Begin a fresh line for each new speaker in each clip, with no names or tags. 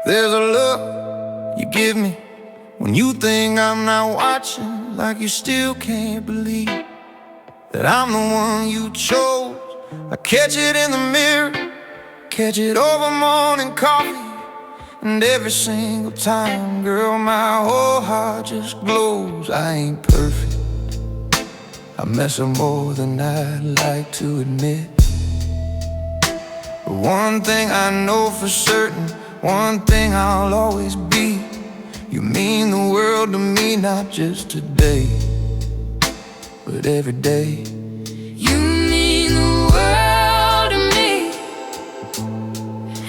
There's a look you give me when you think I'm not watching, like you still can't believe that I'm the one you chose. I catch it in the mirror, catch it over morning coffee, and every single time, girl, my whole heart just glows. I ain't perfect, I mess up more than I'd like to admit. But one thing I know for certain, one thing I'll always be: you mean the world to me, not just today, but every day.
You mean the world to me,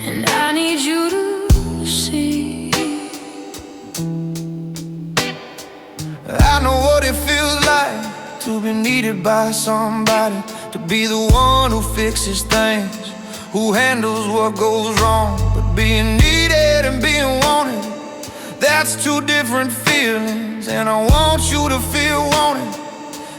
and I need you to see.
I know what it feels like to be needed by somebody, to be the one who fixes things, who handles what goes wrong. But being needed and being wanted, that's two different feelings. And I want you to feel wanted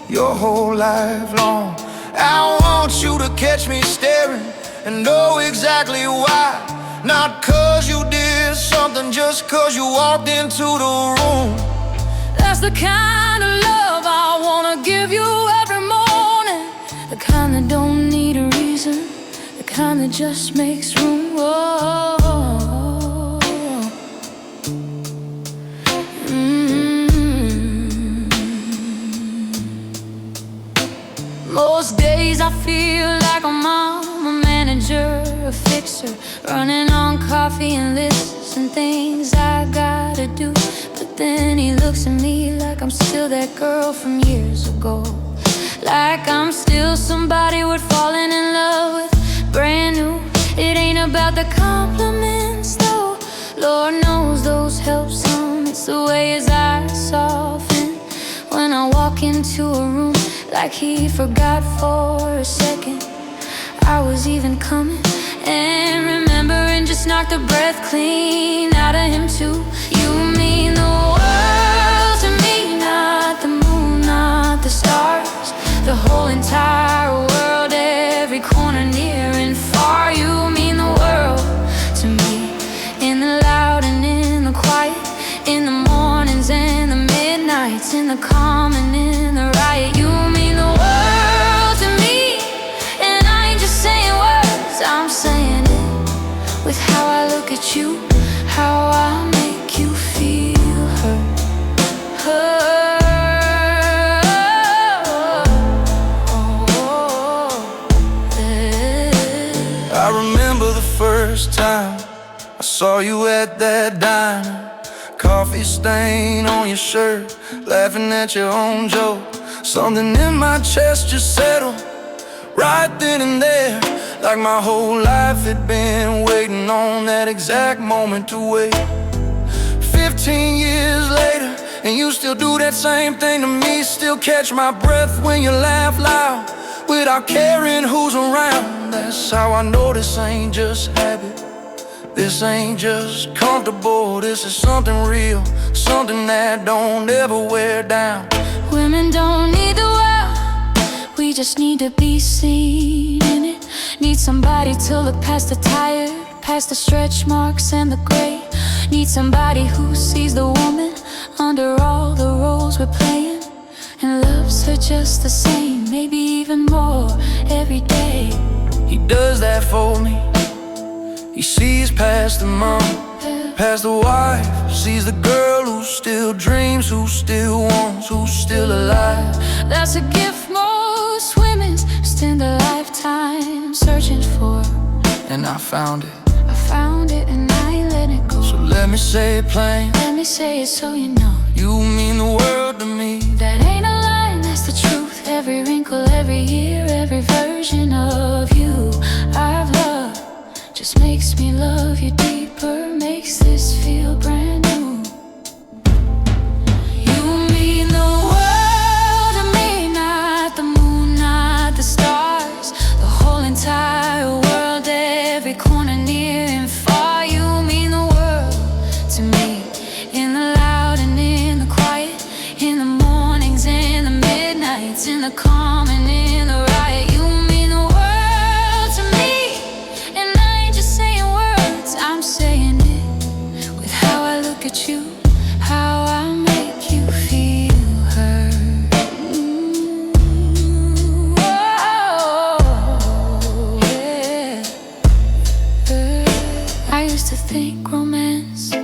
your whole life long. I want you to catch me staring and know exactly why. Not 'cause you did something, just 'cause you walked into the room.
That's the kind of love I wanna give you every morning, the kind that don't need a reason, the kind that just makes room. Whoa. Most days I feel like I'm a manager, a fixer, running on coffee and lists and things I gotta do. But then he looks at me like I'm still that girl from years ago, like I'm still somebody worth falling in love with, brand new. It ain't about the compliments though, Lord knows those help some. It's the way his eyes soften when I walk into a room, like he forgot for a second I was even coming, and remembering just knocked the breath clean out of him too. You mean the world to me, not the moon, not the stars, the whole entire world, every corner near and far. You mean the world to me, in the loud and in the quiet, in the mornings and the midnights, in the calm and in the riot. You mean the world to me, and I ain't just saying words, I'm saying it with how I look at you, how I make you feel hurt,
I remember the first time I saw you at that diner, coffee stain on your shirt, laughing at your own joke. Something in my chest just settled right then and there, like my whole life had been waiting on that exact moment to wait. 15 years later, and you still do that same thing to me. Still catch my breath when you laugh loud, without caring who's around. That's how I know this ain't just habit, this ain't just comfortable. This is something real, something that don't ever wear down.
Women don't need the world, we just need to be seen in it. Need somebody to look past the tired, past the stretch marks and the gray. Need somebody who sees the woman under all the roles we're playing, and loves her just the same, maybe even more every day.
He does that for me. He sees past the mom, past the wife, sees the girl who still dreams, who still wants, who's still alive.
That's a gift most women spend a lifetime searching for,
and I found it.
I found it and I ain't let it go.
So let me say it plain,
let me say it so you know.
You mean the world to me.
That ain't a lie, that's the truth. Every wrinkle, every year, every version of you I've loved just makes me love you deeper, makes this feel brand new. You mean the world to me, not the moon, not the stars, the whole entire world, every corner near and far. You mean the world to me, in the loud and in the quiet, in the mornings and the midnights, in the calm and in the riot. You mean the world to me, and I ain't just saying words, I'm think romance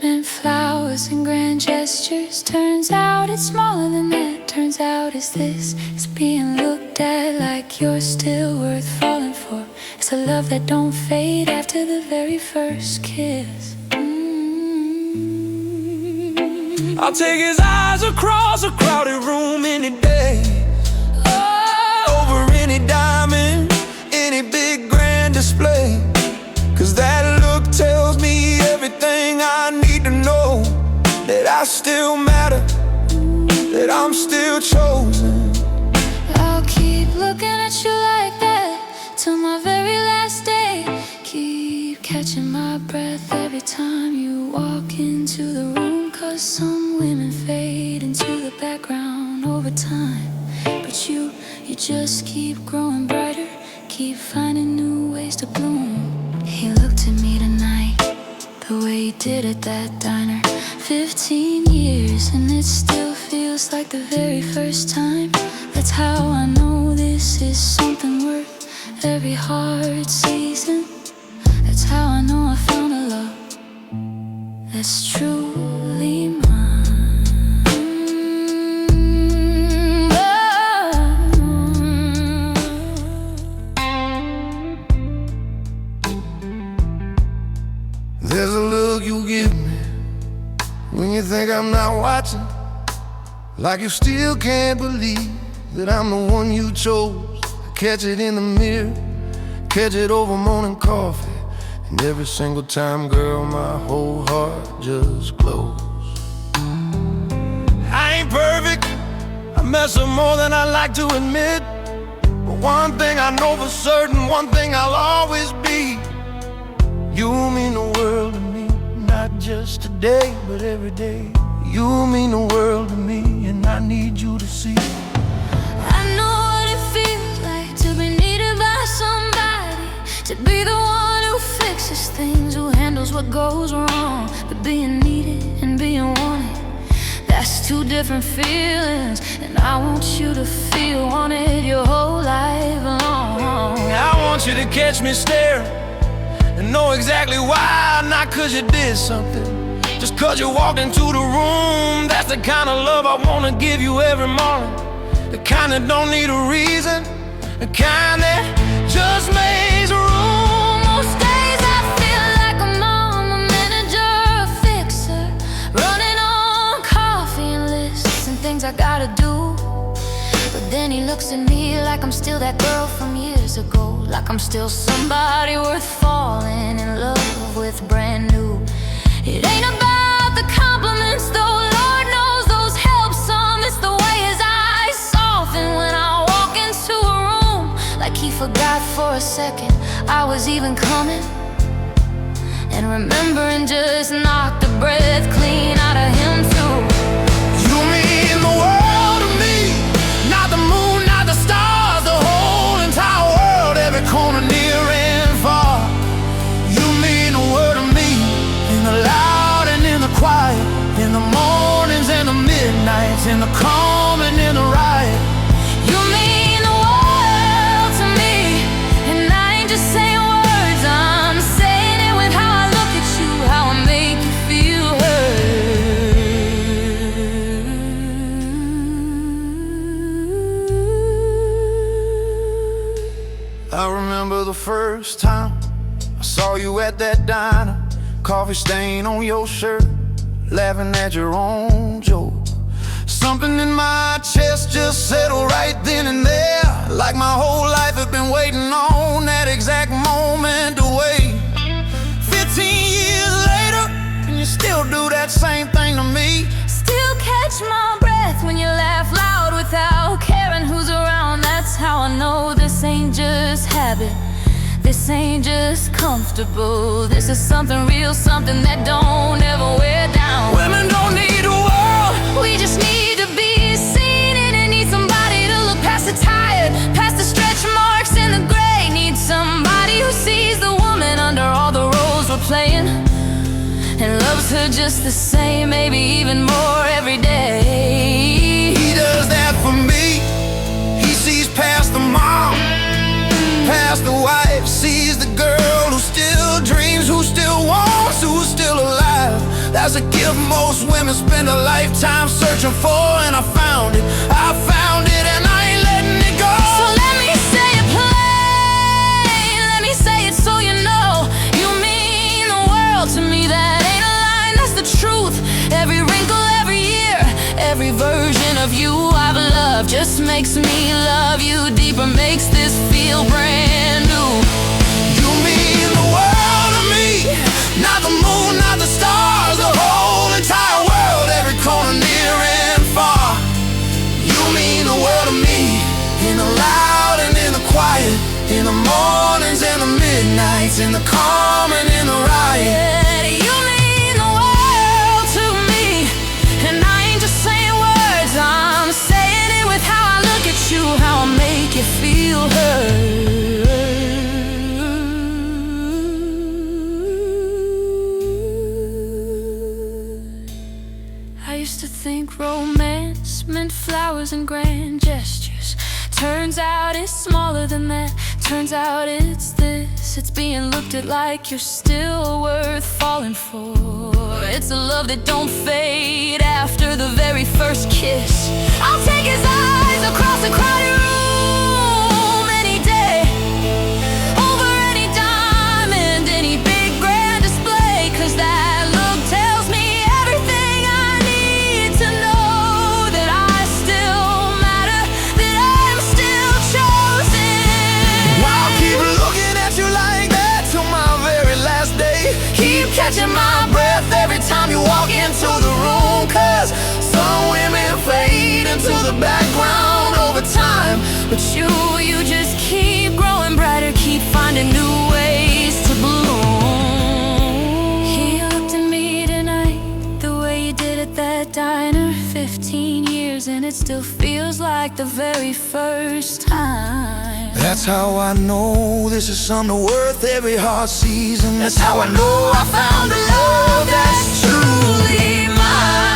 meant flowers and grand gestures. Turns out it's smaller than that. Turns out it's this. It's being looked at like you're still worth falling for. It's a love that don't fade after the very first kiss.
I'll take his eyes across a crowded room any day, over any diamond, any big grand display. 'Cause that look tells me everything I need to know. That I still matter, that I'm still chosen.
I'll keep looking at you like that till my very last day. Keep catching my breath every time you walk into the room. 'Cause some women fade into the background over time, but you just keep growing brighter, keep finding new ways to bloom. He looked at me tonight the way he did at that diner. 15 years and it still feels like the very first time. That's how I know this is something worth every hard season. That's how I know I found a love that's truly mine.
There's a look you give me when you think I'm not watching, like you still can't believe that I'm the one you chose. I catch it in the mirror, catch it over morning coffee, and every single time, girl, my whole heart just glows. I ain't perfect, I mess up more than I like to admit, but one thing I know for certain, one thing I'll always be. You mean the world to me, not just today, but every day. You mean the world to me, and I need you to see.
I know what it feels like to be needed by somebody, to be the one who fixes things, who handles what goes wrong. But being needed and being wanted, that's two different feelings, and I want you to feel wanted your whole life long.
I want you to catch me staring and know exactly why, not 'cause you did something, just 'cause you walked into the room. That's the kind of love I wanna give you every morning, the kind that don't need a reason, the kind that just makes room.
Most days I feel like a mom, a manager, a fixer, running on coffee and lists and things I gotta do. But then he looks at me like I'm still that girl from years ago, like I'm still somebody worth falling in love with brand new. It ain't about the compliments, though, Lord knows those help some. It's the way his eyes soften when I walk into a room, like he forgot for a second I was even coming, and remembering just knocked the breath clean out of him too.
You mean the world to me, not the moon, not the stars, the whole entire world, every corner near and far. You mean the world to me, in the loud and in the quiet, in the mornings and the midnights, in the calm and in the riot.
You mean the world to me, and I ain't just saying words, I'm saying it with how I look at you, how I make you feel heard.
I remember the first time I saw you at that diner, coffee stain on your shirt, laughing at your own joke. Something in my chest just settled right then and there, like my whole life had been waiting on that exact moment to wait. 15 years later, and you still do that same thing to me.
Still catch my breath when you laugh loud without caring who's around. That's how I know this ain't just habit, this ain't just comfortable. This is something real, something that don't ever wear down.
Women don't need a world,
we just need to be seen, and it needs somebody to look past the tired, past the stretch marks in the gray. Need somebody who sees the woman under all the roles we're playing, and loves her just the same, maybe even more every day.
he does that for me. He sees past the mom, past the wife, sees the girl who still dreams, who still wants was still alive. That's a gift most women spend a lifetime searching for, and I found it, and I ain't letting it go.
So let me say it plain, let me say it so you know. You mean the world to me, that ain't a lie, that's the truth. Every wrinkle, every year, every version of you I've loved just makes me love you deeper, makes this feel brand new.
You mean the world to me, not the moon, not the stars, the whole entire world, every corner near and far. You mean the world to me, in the loud and in the quiet, in the mornings and the midnights, in the calm and in the riot.
Yeah, you mean the world to me, and I ain't just saying words, I'm saying it with how I look at you, how I make you feel heard. I used to think romance meant flowers and grand gestures. Turns out it's smaller than that. Turns out it's this. It's being looked at like you're still worth falling for. It's a love that don't fade after the very first kiss. I'll take his eyes across the crowded room any day, over any diamond, any big grand display, 'cause that look tells me everything I need to know, that I still matter, that I'm still chosen.
I'll keep looking at you like that till my very last day. Keep catching my breath every time you walk into the room, 'cause some women fade into the background over time,
But you just keep growing brighter, keep finding new ways to bloom. He looked at me tonight the way you did at that diner. 15 years and it still feels like the very first time.
That's how I know this is something worth every heart sees, and that's how I know I found a love that's truly mine.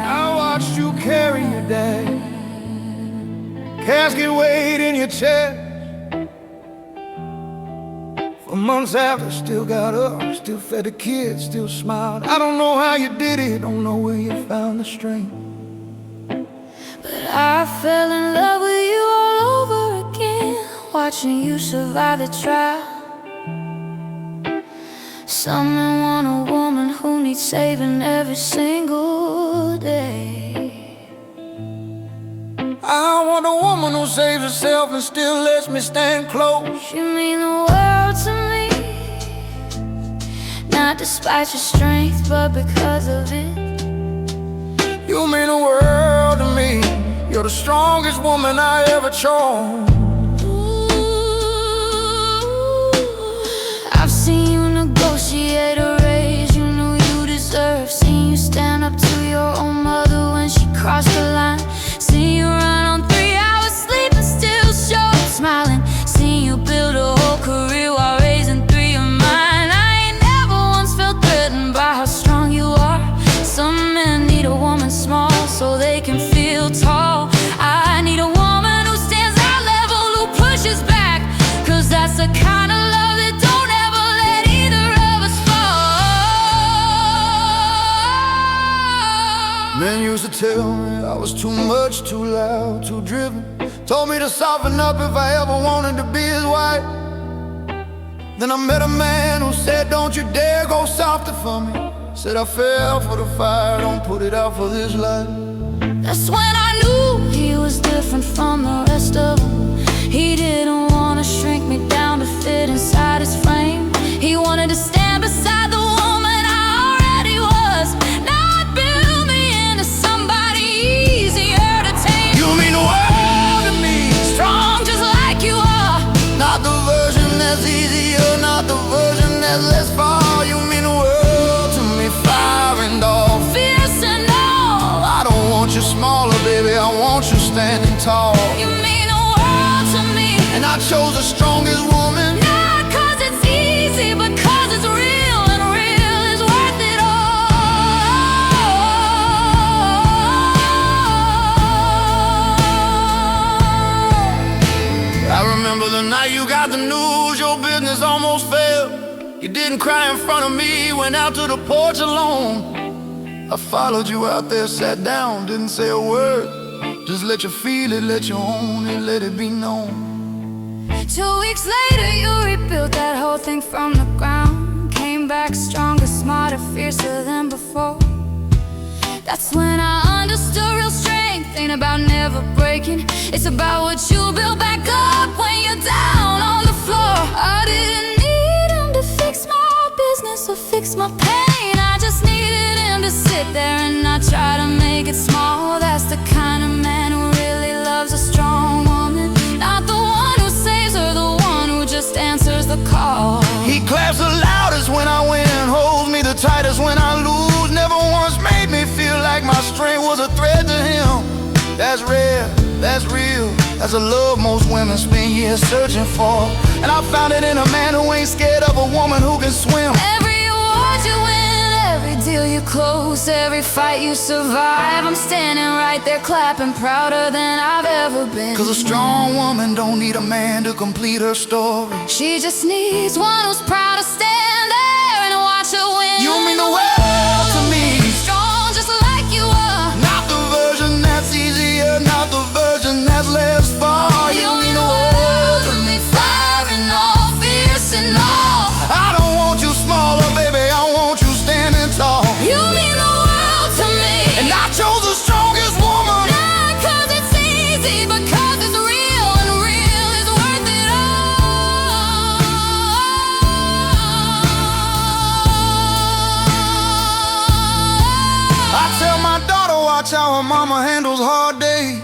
I watched you carry your dad, casket weight in your chest. For months after, still got up, still fed the kids, still smiled. I don't know how you did it, don't know where you found the strength.
But I fell in love with you all over again, watching you survive the trial. Some men want a woman who needs saving every single day.
I want a woman who saves herself and still lets me stand close.
You mean the world to me, not despite your strength, but because of it.
You mean the world to me, you're the strongest woman I ever chose.
I've seen you negotiate a raise you knew you deserved. Seen you stand up to your own mother when she crossed the line. Seen you run on 3 hours sleep and still show up smiling. Seen you build a whole career while raising 3 of mine. I ain't never once felt threatened by how strong you are. Some men need a woman small so they can feel tall. I need a woman who stands out level, who pushes back, 'cause that's the kind of love that don't ever let either of us fall.
Men used to tell me I was too much, too loud, too driven. Told me to soften up if I ever wanted to be his wife. Then I met a man who said, don't you dare go softer for me. Said I fell for the fire, don't put it out for this life.
That's when I knew he was different from the rest of them. He didn't want to shrink me down to fit inside his frame. He wanted to stand beside the woman I already was, not build me into somebody easier to tame.
You mean the world to me,
Strong just like you are,
not the version that's easier, not the version that's less far. You mean the world to me, fire and all,
fierce and all.
I don't want you smaller, baby, I want you standing tall.
You mean the world to me,
And I chose the strongest woman,
not 'cause it's easy, but 'cause it's real, and real is worth it all.
didn't cry in front of me, went out to the porch alone. I followed you out there, sat down, didn't say a word. Just let you feel it, let you own it, let it be known.
2 weeks later, you rebuilt that whole thing from the ground. Came back stronger, smarter, fiercer than before. That's when I understood real strength ain't about never breaking. It's about what you build back up when you're down on the floor. I didn't need him to fix my business or fix my pain. I just needed him to sit there and not try to make it small. That's the kind of man who really loves a strong woman, not the one who saves her, the one who just answers the call.
He claps the loudest when I win, holds me the tightest when I lose. Never once made me feel like my strength was a threat to him. That's rare, that's real, that's a love most women spend years searching for. And I found it in a man who ain't scared of a woman who can swim.
Every award you win, every deal you close, every fight you survive, I'm standing right there clapping, prouder than I've ever been.
'Cause a strong woman don't need a man to complete her story.
She just needs one who's proud to stand there and watch her win.
You mean the world to me.
Strong just like you are.
Not the version that's easier, not the version that's less far.
You mean the world to me, firing all, fierce and all.
I don't want you smaller, baby, I want you standing tall.
You mean the world to me.
And I chose the strongest woman.
Not 'cause it's easy, but 'cause it's real, and real is worth it all.
I tell my daughter, watch how her mama handles hard days.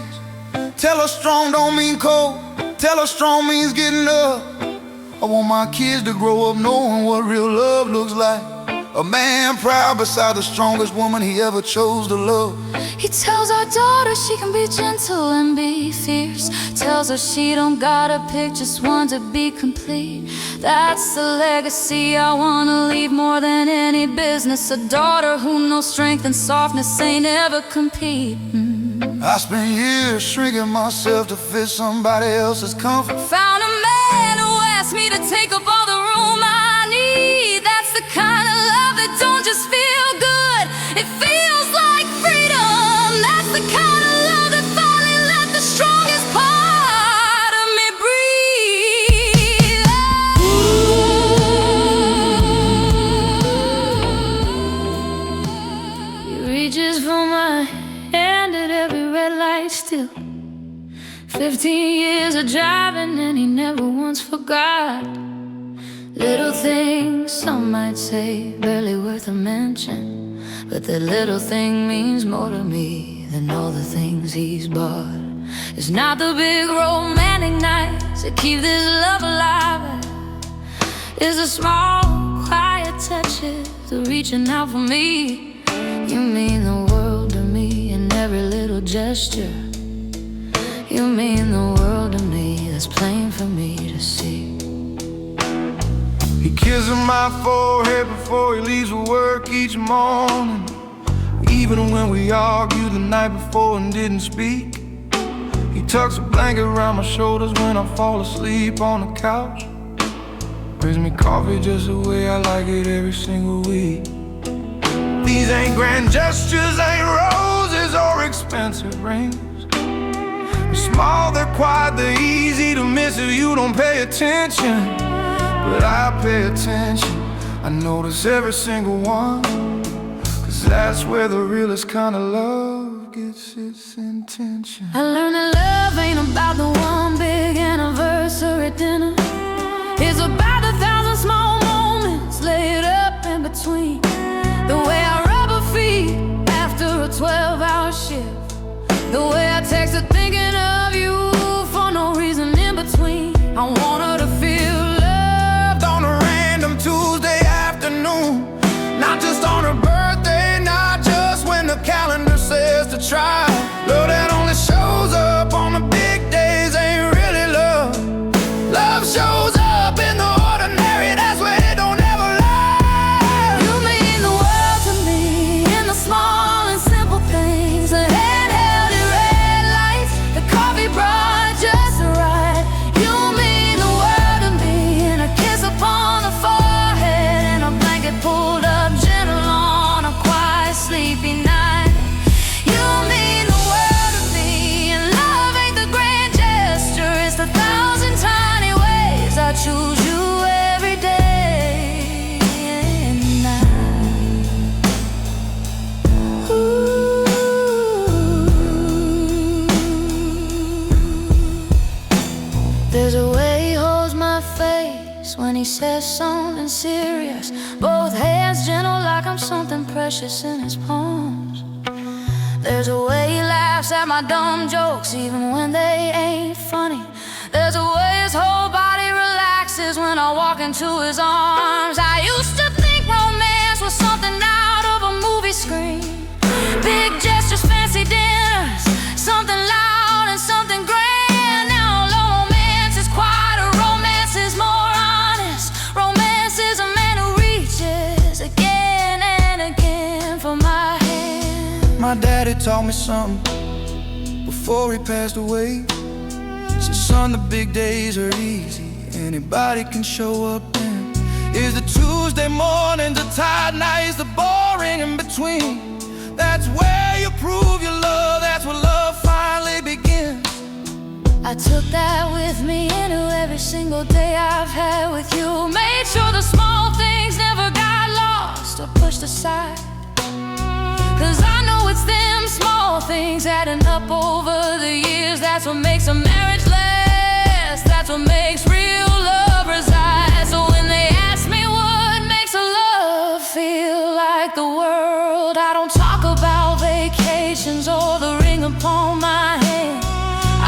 Tell her strong don't mean cold, tell her strong means getting up. I want my kids to grow up knowing what real love looks like. A man proud beside the strongest woman he ever chose to love.
He tells our daughter she can be gentle and be fierce. Tells her she don't gotta pick just one to be complete. That's the legacy I wanna leave more than any business. A daughter who knows strength and softness ain't ever compete.
I spent years shrinking myself to fit somebody else's comfort.
Found a man who asked me to take up all the room I need. That's the kind of love that don't just feel good, it feels like freedom. That's the kind of love that finally let the strongest part of me breathe. He reaches for my hand at every red light still. 15 years of driving and he never once forgot. Little things, some might say, barely worth a mention, but that little thing means more to me than all the things he's bought. It's not the big romantic nights that keep this love alive. It's the small, quiet touches, the reaching out for me. You mean the world to me in every little gesture. You mean the world to me, that's plain for me to see.
He kisses my forehead before he leaves for work each morning. Even when we argued the night before and didn't speak. He tucks a blanket around my shoulders when I fall asleep on the couch. Brings me coffee just the way I like it every single week. These ain't grand gestures, ain't roses or expensive rings. They're small, they're quiet, they're easy to miss if you don't pay attention. But I pay attention, I notice every single one. 'Cause that's where the realest kind of love gets its intention.
I learned that love ain't about the one big anniversary dinner. It's about 1,000 small moments laid up in between. The way I rub her feet after a 12-hour shift. The way I text her thinking of you for no reason in between. I want her to feel loved on a random Tuesday afternoon. Not just on her birthday, not just when the calendar says to try. Love that only shows up on the big days ain't really love. Love shows says something serious, both hands gentle like I'm something precious in his palms. There's a way he laughs at my dumb jokes even when they ain't funny. There's a way his whole body relaxes when I walk into his arms. I used to think romance was something out of a movie screen. Big gestures, fancy dinners, something loud and something grand. Now romance is quieter, romance is more honest. Romance is a man who reaches again and again for my hand.
My daddy taught me something before he passed away. Said, son, the big days are easy, anybody can show up then. Is the Tuesday mornings, the tired nights, the boring in between. That's where you prove your love, that's where love finally begins.
I took that with me into every single day I've had with you. Made sure the small things never got lost or pushed aside. 'Cause I know it's them small things adding up over the years. That's what makes a marriage last, that's what makes real love reside. So when they ask me what makes a love feel like the world, I don't talk about vacations or the ring upon my hand.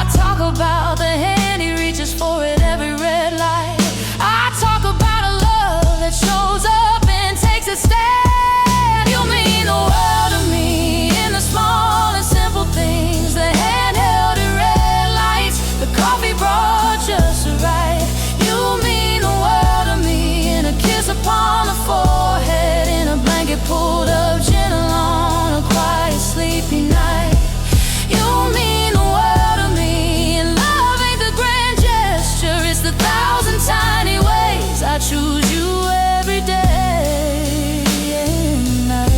I talk about the hand he reaches for at every red light. I talk about a love that shows up and takes a stand. You mean the world to me in the small and simple things. The hand held at red lights, the coffee brought just right. You mean the world to me in a kiss upon the forehead, in a blanket pulled up gentle on a quiet sleepy night. You mean the world to me, and love ain't the grand gesture, it's the thousand tiny ways I choose you every day and night.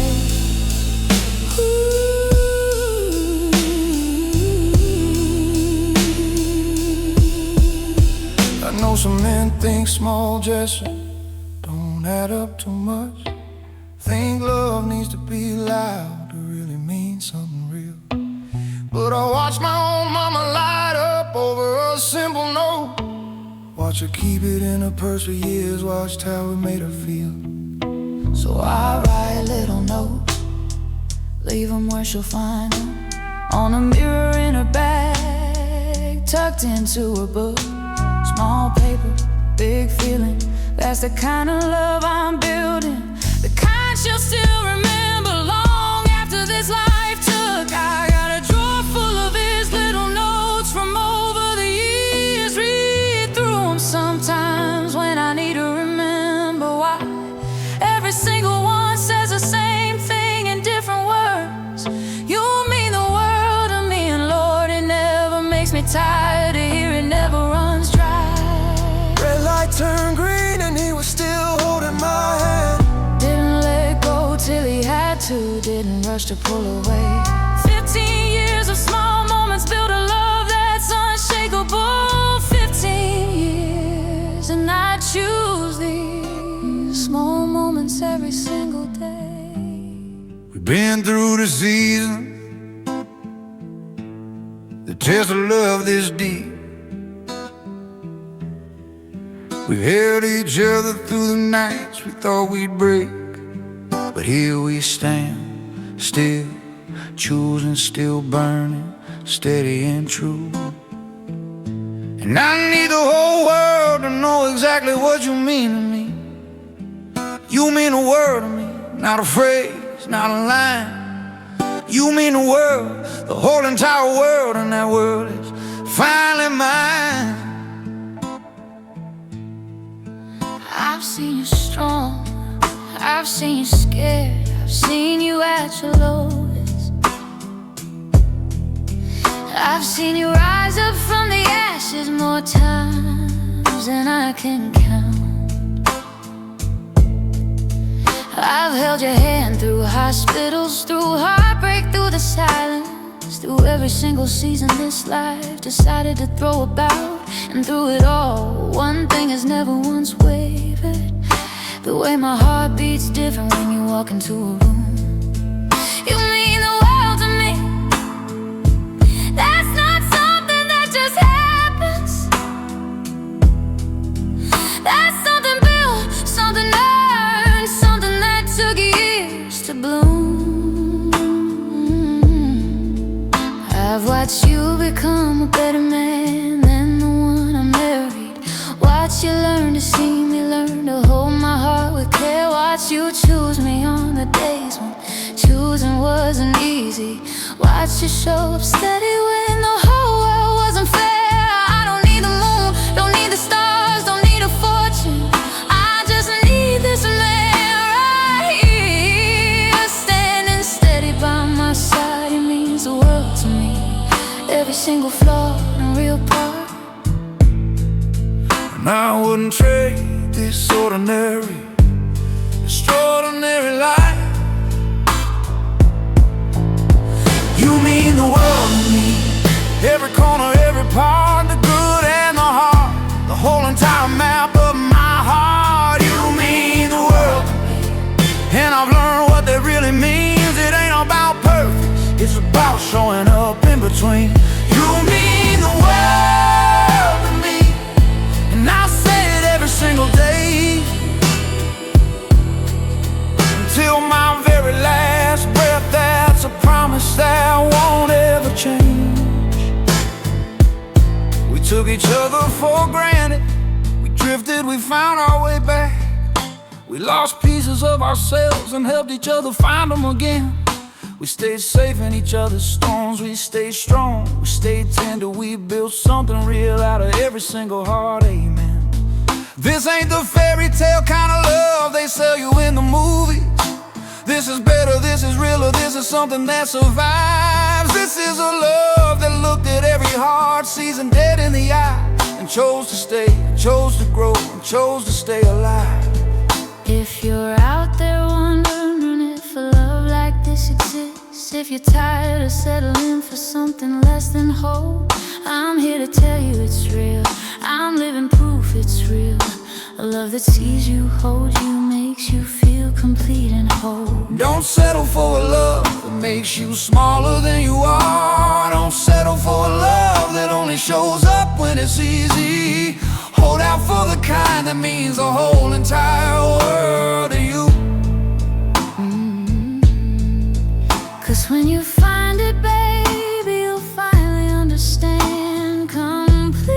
I know some men think small gestures don't add up too much. Think love needs to be loud to really mean something real. But I watch my own mama light up over a simple note. Watch her keep it in her purse for years, watched how it made her feel.
So I write little notes, leave them where she'll find them, on a mirror in her bag, tucked into her book. Small paper, big feeling, that's the kind of love I'm building. The kind she'll still remember long after this life took. I got a drawer full of his little notes from over the years. Read through them sometimes when I need to remember why. Every single one says the same thing in different words. You mean the world to me, and Lord, it never makes me tired to hear it, never runs dry.
Red light turned green and he was still holding my hand.
Didn't let go till he had to, didn't rush to pull away. 15 years of small moments build a love that's unshakable. 15 years, and I choose these small moments every single day.
We've been through the season, the test of love this deep. We've held each other through the nights we thought we'd break. But here we stand, still choosing, still burning, steady and true. And I need the whole world to know exactly what you mean to me. You mean the world to me, not a phrase, not a line. You mean the world, the whole entire world, and that world is finally mine.
I've seen you strong, I've seen you scared, I've seen you at your lowest. I've seen you rise up from the ashes more times than I can count. I've held your hand through hospitals, through heartbreak, through the silence, through every single season this life decided to throw about. And through it all, one thing has never once wavered: the way my heart beats different when you walk into a room. You mean the world to me. That's not something that just happens. That's something built Watch you become a better man than the one I married. Watch you learn to see me, learn to hold my heart with care. Watch you choose me on the days when choosing wasn't easy. Watch you show up steady when the whole world wasn't fair. I don't need the moon, don't need the stars, don't need a fortune. I just need this man right here, standing steady by my side. He means the world to me, every single flaw and real part.
And I wouldn't trade this ordinary, extraordinary life. You mean the world to me, every corner, every part, the good and the hard, the whole entire map of my heart. You mean the world to me, and I've learned what that really means. It ain't about perfect, it's about showing up in between. You mean the world to me, and I say it every single day, until my very last breath. That's a promise that won't ever change. We took each other for granted, we drifted, we found our way back. We lost pieces of ourselves and helped each other find them again. We stayed safe in each other's storms, we stayed strong, we stayed tender. We built something real out of every single heart, amen. This ain't the fairy tale kind of love they sell you in the movies. This is better, this is realer, this is something that survives. This is a love that looked at every hard season dead in the eye, and chose to stay, and chose to grow, and chose to stay alive.
If you're out there wondering if a love like this exists, if you're tired of settling for something less than whole, I'm here to tell you it's real. I'm living proof it's real. A love that sees you, holds you, makes you feel complete and whole.
Don't settle for a love that makes you smaller than you are. Don't settle for a love that only shows up when it's easy. Hold out for the kind that means the whole entire world to you.
Cause when you find it, baby, you'll finally understand completely.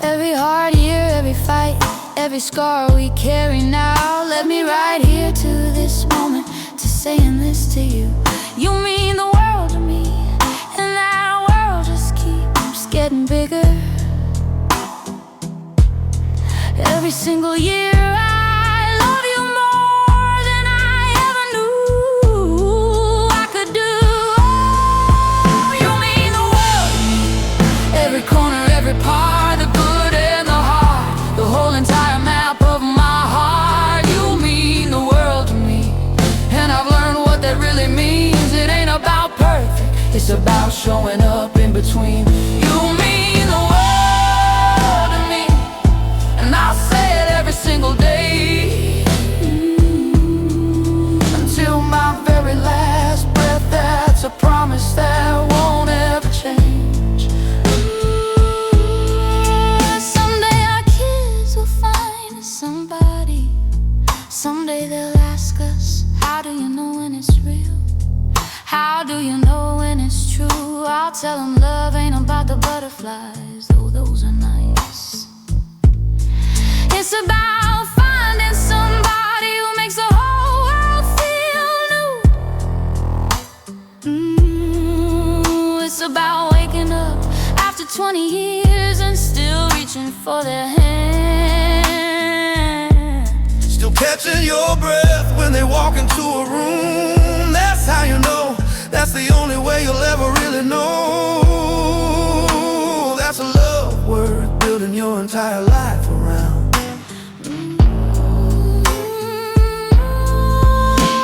Every hard year, every fight, every scar we carry now led me right here to this moment, to saying this to you. You mean the world to me, and that world just keeps getting bigger. Every single year I love you more than I ever knew I could do. Oh, you mean the world to me, every corner, every part, the good and the hard, the whole entire map of my heart. You mean the world to me, and I've learned what that really means. It ain't about perfect, it's about showing up in between. You mean the world to me, and I'll say it every single day, until my very last breath. That's a promise that won't ever change. Someday our kids will find somebody. Someday they'll ask us, how do you know when it's real? How do you know when it's true? I'll tell them love ain't about the butterflies, though those are nice. It's about finding somebody who makes the whole world feel new. It's about waking up after 20 years and still reaching for their hand.
Still catching your breath when they walk into a room. That's how you know, that's the only way you'll ever really know. That's a love worth building your entire life around.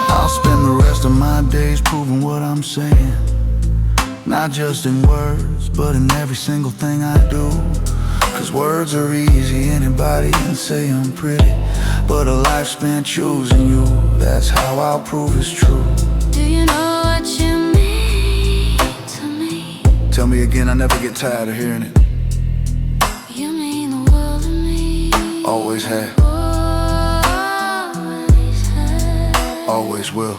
I'll spend the rest of my days proving what I'm saying, not just in words, but in every single thing I do. Cause words are easy, anybody can say I'm pretty, but a life spent choosing you, that's how I'll prove it's true.
Do you know what you mean to me?
Tell me again, I never get tired of hearing it.
You mean the world to me.
Always have,
Always have.
always will.